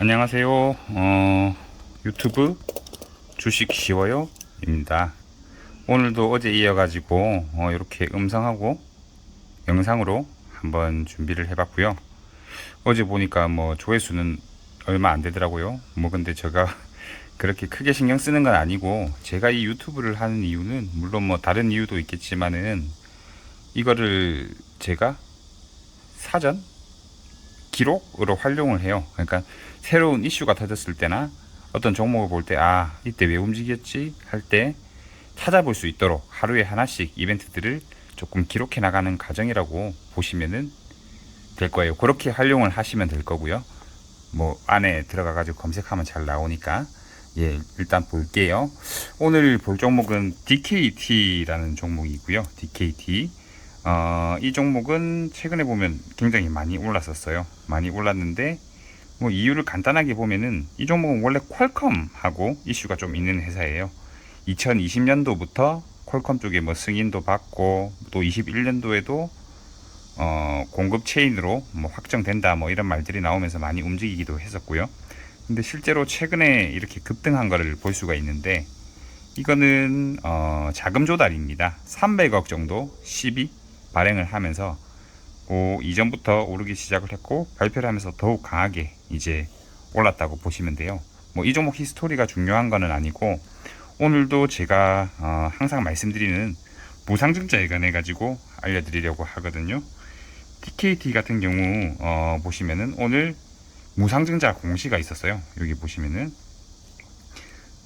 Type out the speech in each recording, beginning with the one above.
안녕하세요. 유튜브 주식 쉬워요 입니다. 오늘도 어제 이어가지고 이렇게 음성하고 영상으로 한번 준비를 해봤고요. 어제 보니까 뭐 조회수는 얼마 안 되더라고요. 뭐 근데 제가 그렇게 크게 신경 쓰는 건 아니고, 제가 이 유튜브를 하는 이유는 물론 뭐 다른 이유도 있겠지만은, 이거를 제가 사전 기록으로 활용을 해요. 그러니까 새로운 이슈가 터졌을 때나 어떤 종목을 볼 때, 아, 이때 왜 움직였지 할 때 찾아볼 수 있도록 하루에 하나씩 이벤트들을 조금 기록해 나가는 과정이라고 보시면은 될 거예요. 그렇게 활용을 하시면 될 거고요. 뭐 안에 들어가 가지고 검색하면 잘 나오니까. 예, 일단 볼게요. 오늘 볼 종목은 DKT라는 종목이고요. DKT. 이 종목은 최근에 보면 굉장히 많이 올랐었어요. 많이 올랐는데, 뭐 이유를 간단하게 보면은, 이 종목은 원래 퀄컴하고 이슈가 좀 있는 회사예요. 2020년도부터 퀄컴 쪽에 뭐 승인도 받고, 또 21년도에도 공급 체인으로 뭐 확정된다 뭐 이런 말들이 나오면서 많이 움직이기도 했었고요. 근데 실제로 최근에 이렇게 급등한 거를 볼 수가 있는데, 이거는 자금 조달입니다. 300억 정도 시비 발행을 하면서 이전부터 오르기 시작을 했고, 발표를 하면서 더욱 강하게 이제 올랐다고 보시면 돼요. 뭐 이 종목 히스토리가 중요한 거는 아니고, 오늘도 제가 항상 말씀드리는 무상증자에 관해 가지고 알려드리려고 하거든요. TKT 같은 경우 보시면은 오늘 무상증자 공시가 있었어요. 여기 보시면은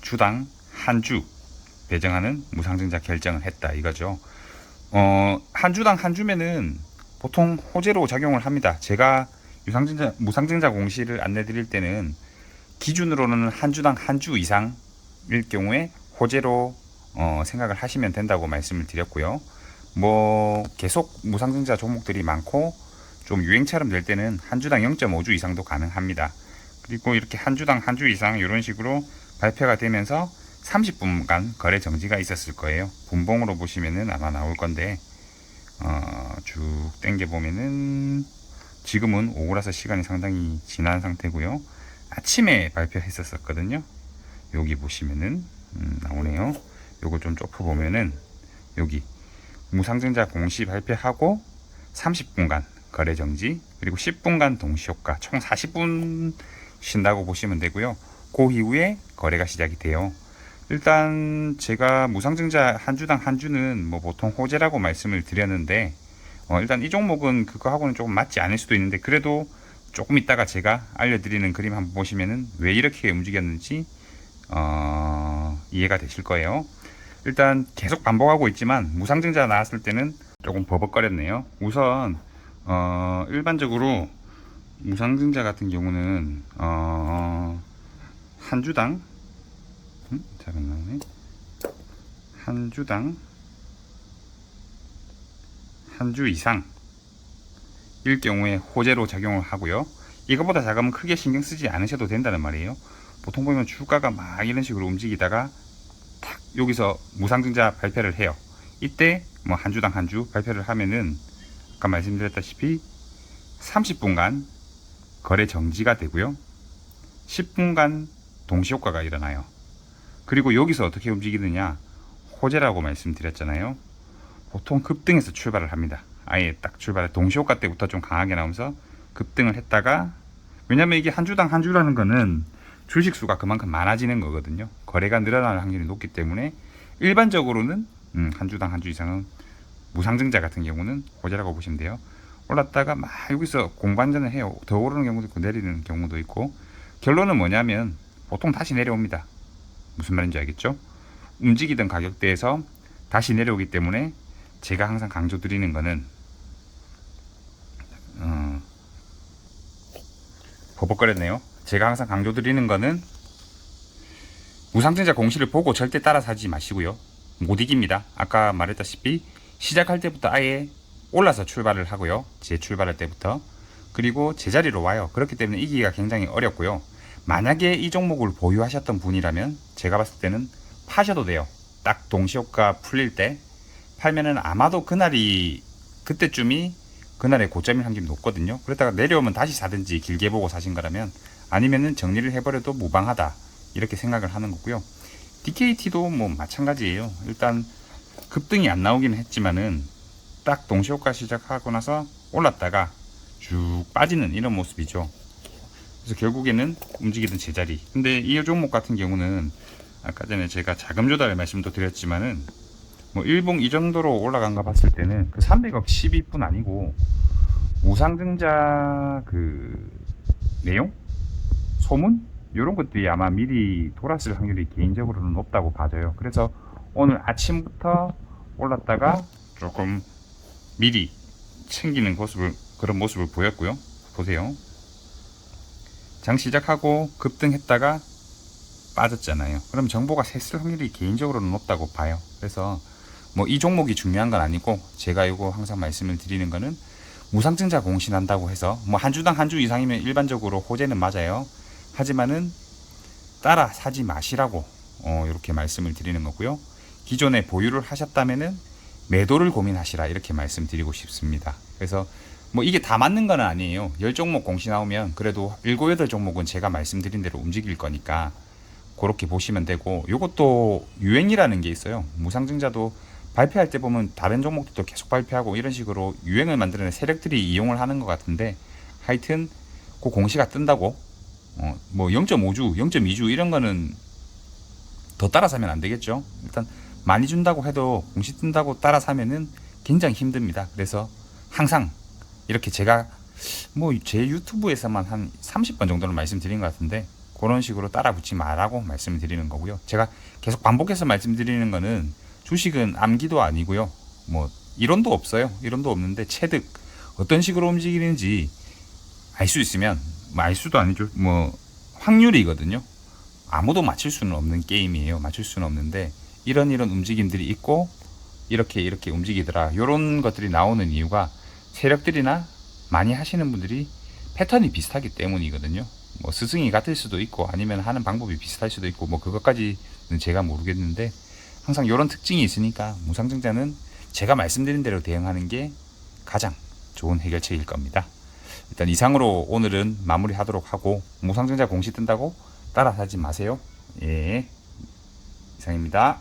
주당 한 주 배정하는 무상증자 결정을 했다 이거죠. 한 주당 한 주면은 보통 호재로 작용을 합니다. 제가 무상증자 공시를 안내 드릴 때는 기준으로는 한 주당 한 주 이상일 경우에 호재로 생각을 하시면 된다고 말씀을 드렸고요. 뭐 계속 무상증자 종목들이 많고 좀 유행처럼 될 때는 한 주당 0.5주 이상도 가능합니다. 그리고 이렇게 한 주당 한 주 이상 이런 식으로 발표가 되면서 30분간 거래 정지가 있었을 거예요. 분봉으로 보시면은 아마 나올 건데, 쭉 땡겨 보면은 지금은 오후라서 시간이 상당히 지난 상태고요. 아침에 발표했었거든요. 여기 보시면은 나오네요. 요거 좀 좁혀 보면은 여기 무상증자 공시 발표하고 30분간 거래 정지, 그리고 10분간 동시효과, 총 40분 쉰다고 보시면 되고요. 그 이후에 거래가 시작이 돼요. 일단 제가 무상증자 한 주당 한 주는 뭐 보통 호재라고 말씀을 드렸는데, 일단 이 종목은 그거하고는 조금 맞지 않을 수도 있는데, 그래도 조금 이따가 제가 알려드리는 그림 한번 보시면은 왜 이렇게 움직였는지 이해가 되실 거예요. 일단 계속 반복하고 있지만 무상증자 나왔을 때는 조금 버벅거렸네요. 우선 일반적으로 무상증자 같은 경우는 한 주당 잘 안 나오네. 한 주당 한 주 이상 일 경우에 호재로 작용을 하고요. 이거보다 작으면 크게 신경 쓰지 않으셔도 된다는 말이에요. 보통 보면 주가가 막 이런 식으로 움직이다가 탁 여기서 무상증자 발표를 해요. 이때 뭐 한 주당 한 주 발표를 하면은 아까 말씀드렸다시피 30분간 거래 정지가 되고요. 10분간 동시효과가 일어나요. 그리고 여기서 어떻게 움직이느냐, 호재라고 말씀드렸잖아요. 보통 급등해서 출발을 합니다. 아예 딱 출발해 동시효과 때부터 좀 강하게 나오면서 급등을 했다가, 왜냐면 이게 한 주당 한 주라는 거는 주식 수가 그만큼 많아지는 거거든요. 거래가 늘어날 확률이 높기 때문에 일반적으로는 한 주당 한 주 이상은 무상증자 같은 경우는 호재라고 보시면 돼요. 올랐다가 막 여기서 공반전을 해요. 더 오르는 경우도 있고 내리는 경우도 있고, 결론은 뭐냐면 보통 다시 내려옵니다. 무슨 말인지 알겠죠? 움직이던 가격대에서 다시 내려오기 때문에 제가 항상 강조드리는 거는 버벅거렸네요. 제가 항상 강조드리는 거는 무상증자 공시를 보고 절대 따라 사지 마시고요. 못 이깁니다. 아까 말했다시피 시작할 때부터 아예 올라서 출발을 하고요. 제 출발할 때부터. 그리고 제자리로 와요. 그렇기 때문에 이기기가 굉장히 어렵고요. 만약에 이 종목을 보유하셨던 분이라면 제가 봤을 때는 파셔도 돼요. 딱 동시효과 풀릴 때 팔면은 아마도 그때쯤이 그날의 고점일 확률이 높거든요. 그러다가 내려오면 다시 사든지 길게 보고 사신 거라면, 아니면은 정리를 해버려도 무방하다 이렇게 생각을 하는 거고요. DKT도 뭐 마찬가지예요. 일단 급등이 안 나오기는 했지만은 딱 동시효과 시작하고 나서 올랐다가 쭉 빠지는 이런 모습이죠. 그래서 결국에는 움직이던 제자리. 근데 이 종목 같은 경우는 아까 전에 제가 자금 조달 말씀도 드렸지만은 뭐 일봉 이 정도로 올라간가 봤을 때는 그 300억 12분 아니고 우상증자 그 내용? 소문? 이런 것들이 아마 미리 돌았을 확률이 개인적으로는 높다고 봐져요. 그래서 오늘 아침부터 올랐다가 조금 미리 챙기는 모습을, 그런 모습을 보였고요. 보세요. 장 시작하고 급등했다가 빠졌잖아요. 그럼 정보가 샜을 확률이 개인적으로는 높다고 봐요. 그래서 뭐 이 종목이 중요한 건 아니고, 제가 이거 항상 말씀을 드리는 거는 무상증자 공신한다고 해서 뭐 한 주당 한 주 이상이면 일반적으로 호재는 맞아요. 하지만은 따라 사지 마시라고 이렇게 말씀을 드리는 거고요. 기존에 보유를 하셨다면은 매도를 고민하시라 이렇게 말씀드리고 싶습니다. 그래서 뭐 이게 다 맞는 건 아니에요. 10종목 공시 나오면 그래도 7, 8종목은 제가 말씀드린 대로 움직일 거니까 그렇게 보시면 되고, 요것도 유행이라는 게 있어요. 무상증자도 발표할 때 보면 다른 종목들도 계속 발표하고 이런 식으로 유행을 만드는 세력들이 이용을 하는 것 같은데, 하여튼 그 공시가 뜬다고 뭐 0.5주, 0.2주 이런 거는 더 따라 사면 안 되겠죠. 일단 많이 준다고 해도 공시 뜬다고 따라 사면은 굉장히 힘듭니다. 그래서 항상 이렇게 제가 뭐 제 유튜브에서만 한 30번 정도는 말씀드린 것 같은데, 그런 식으로 따라 붙지 말라고 말씀을 드리는 거고요. 제가 계속 반복해서 말씀드리는 거는 주식은 암기도 아니고요. 뭐 이론도 없어요. 이론도 없는데 체득 어떤 식으로 움직이는지 알 수 있으면, 뭐 알 수도 아니죠. 뭐 확률이거든요. 아무도 맞출 수는 없는 게임이에요. 맞출 수는 없는데 이런 움직임들이 있고 이렇게 움직이더라. 이런 것들이 나오는 이유가 세력들이나 많이 하시는 분들이 패턴이 비슷하기 때문이거든요. 뭐 스승이 같을 수도 있고 아니면 하는 방법이 비슷할 수도 있고 뭐 그것까지는 제가 모르겠는데, 항상 이런 특징이 있으니까 무상증자는 제가 말씀드린 대로 대응하는 게 가장 좋은 해결책일 겁니다. 일단 이상으로 오늘은 마무리하도록 하고, 무상증자 공시 뜬다고 따라 사지 마세요. 예, 이상입니다.